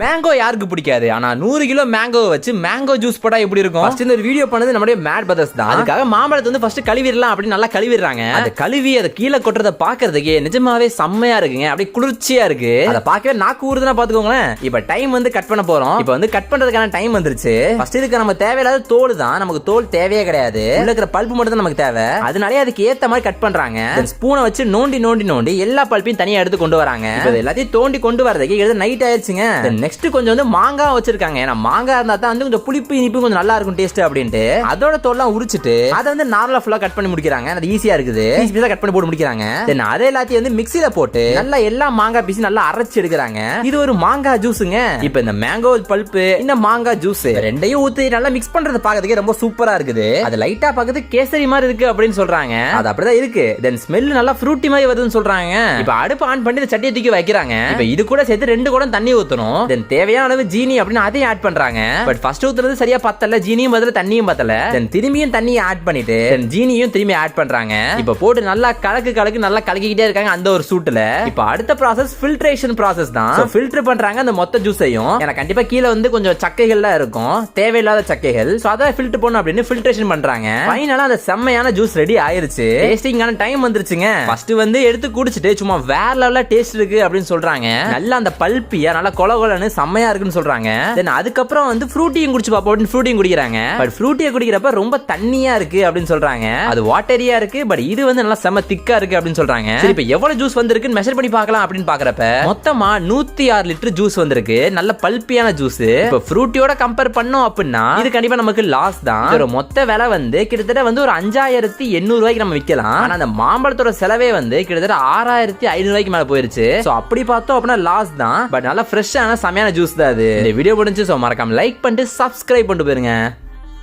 Mango யாருக்கு பிடிக்காது? ஆனா 100 கிலோ மேங்கோ வச்சு மேங்கோ ஜூஸ் போட்டா எப்படி இருக்கும்? ஃபர்ஸ்ட் இந்த வீடியோ பண்ணது நம்மளுடைய மேட் பிரதர்ஸ் தான். அதுக்காக மாம்பழத்தை வந்து ஃபர்ஸ்ட் கழுவிடலாம் அப்படி நல்லா கழுவிடுறாங்க. அதை கழுவி அதை கீழே கொட்டுறத பாக்குறதுக்கு நிஜமாவே செம்மையா இருக்குங்க. அப்படியே குளிர்ச்சியா இருக்கு. அதை பார்க்கவே நாக்கு ஊறுதுன்னா பாத்துக்கோங்களேன். இப்ப டைம் வந்து கட் பண்ண போறோம். இப்ப வந்து கட் பண்றதுக்கான டைம் வந்துருச்சு. ஃபர்ஸ்ட் இதுக்கு நம்ம தேவையில்லாத தோல் தான். நமக்கு தோல் தேவையே கிடையாது. உள்ள இருக்கிற பல்ப் மட்டும் தான் நமக்கு தேவை. அதனாலே அதுக்கு ஏத்த மாதிரி கட் பண்றாங்க. ஸ்பூனை வச்சு நோண்டி நோண்டி நோண்டி எல்லா பல்ப்பையும் தனியா எடுத்து கொண்டு வராங்க. எல்லாத்தையும் தோண்டி கொண்டு வரதுக்கு நைட் ஆயிடுச்சுங்க. நெக்ஸ்ட் கொஞ்சம் வந்து மாங்காய் வச்சிருக்காங்க. ஏன்னா மாங்காய் இருந்தா தான் வந்து கொஞ்சம் புளிப்பு இனிப்பு கொஞ்சம் நல்லா இருக்கும் டேஸ்ட் அப்படின்ட்டு அதோட தோல்லாம் உரிச்சிட்டு அதை வந்து நார்மலா ஃபுல்லா கட் பண்ணி முடிக்கிறாங்க. அது ஈஸியா இருக்குது. பீஸ் கட் பண்ணி போட்டு முடிக்கிறாங்க. தென் அதே எல்லாத்தையும் வந்து மிக்ஸில போட்டு நல்லா எல்லா மாங்காய் பீஸ் நல்லா அரைச்சு எடுக்கிறாங்க. இது ஒரு மாங்காய் ஜூஸுங்க. இப்போ இந்த மேங்கோ பல்ப் இந்த மாங்காய் ஜூஸ் ரெண்டையும் ஊத்தி நல்லா மிக்ஸ் பண்றது பாக்கிறதுக்கு ரொம்ப சூப்பரா இருக்குது. அது லைட்டா பாக்குறது கேசரி மாதிரி இருக்கு அப்படின்னு சொல்றாங்க. அது அப்படிதான் இருக்கு. தென் ஸ்மெல் நல்லா ஃப்ரூட்டி மாதிரி வருதுன்னு சொல்றாங்க. இப்போ அடுப்பு ஆன் பண்ணி சட்டியை தூக்கி வைக்கிறாங்க. இப்போ இது கூட சேர்த்து 2 குடம் தண்ணி ஊத்தணும். தென் தேவையான அளவு ஜீனி அப்படின்னு அதையும் ஆட் பண்றாங்க. பட் ஃபர்ஸ்ட் ஊத்துறது சரியா பத்தல. ஜீனியும் பத்தல தண்ணியும் பத்தல. தென் திரும்பியும் தண்ணியை ஆட் பண்ணிட்டு தென் ஜீனியும் திரும்பி ஆட் பண்றாங்க. இப்ப போட்டு நல்லா கலக்கு நல்லா கலக்கிக்கிட்டே இருக்காங்க அந்த ஒரு சூட்டுல. இப்ப அடுத்த ப்ராசஸ் ஃபில்ட்ரேஷன் ப்ராசஸ் தான். ஃபில்டர் பண்றாங்க அந்த மொத்த ஜூஸையும். எனக்கு கண்டிப்பா கீழே வந்து கொஞ்சம் சக்கைகள்லாம் இருக்கும், தேவையில்லாத சக்கைகள். சோ அதை ஃபில்டர் பண்ணணும் அப்படின்னு ஃபில்ட்ரேஷன் பண்றாங்க. ஃபைனலா அந்த செம்மையான ஜூஸ் ரெடி ஆயிருச்சு. டேஸ்டிங்கான டைம் வந்துருச்சுங்க. ஃபர்ஸ்ட் வந்து எடுத்து குடிச்சிட்டு சும்மா வேற லெவல்ல டேஸ்ட் இருக்கு அப்படின்னு சொல்றாங்க. நல்லா அந்த பல்பியா நல்லா கொலகொலன்னு செம்மையா இருக்குன்னு சொல்றாங்க. தென் அதுக்கப்புறம் வந்து ஃப்ரூட்டியும் குடிச்சு பாப்போம். ஃப்ரூட்டியும் குடிக்கிறாங்க. பட் ஃப்ரூட்டியை குடிக்கிறப்ப ரொம்ப தண்ணியா இருக்கு அப்படின்னு சொல்றாங்க. அது வாட்டரியா இருக்கு. பட் இது வந்து நல்லா செம்ம திக்கா இருக்கு அப்படின்னு சொல்றாங்க. சரி இப்போ எவ்வளவு ஜூஸ் வந்திருக்குன்னு மெஷர் பண்ணி பார்க்கலாம் அப்படின்னு பாக்குறப்ப மொத்தமா 106 லிட்டர் ஜூஸ் வந்திருக்கு. நல்ல பல்பியான ஜூஸ். இப்போ ஃப்ரூட்டியோட கம்பேர் பண்ணோம் அப்படின்னா இது கண்டிப்பா நமக்கு லாஸ் தான். ஒரு மொத்த விலை வந்து கிட்டத்தட்ட வந்து ஒரு 5800 ரூபாய்க்கு நம்ம விற்கலாம். ஆனா அந்த மாம்பழத்தோட செலவே வந்து கிட்டத்தட்ட 6500 ரூபாய்க்கு மேல போயிருச்சு. சோ அப்படி பார்த்தோம் அப்படின்னா லாஸ் தான். பட் நல்லா ஃப்ரெஷ்ஷான செமையான ஜூஸ் தான் அது. இந்த வீடியோ முடிஞ்சு சோ மறக்காம லைக் பண்ணிட்டு சப்ஸ்கிரைப் பண்ணிட்டு போயிருங்க.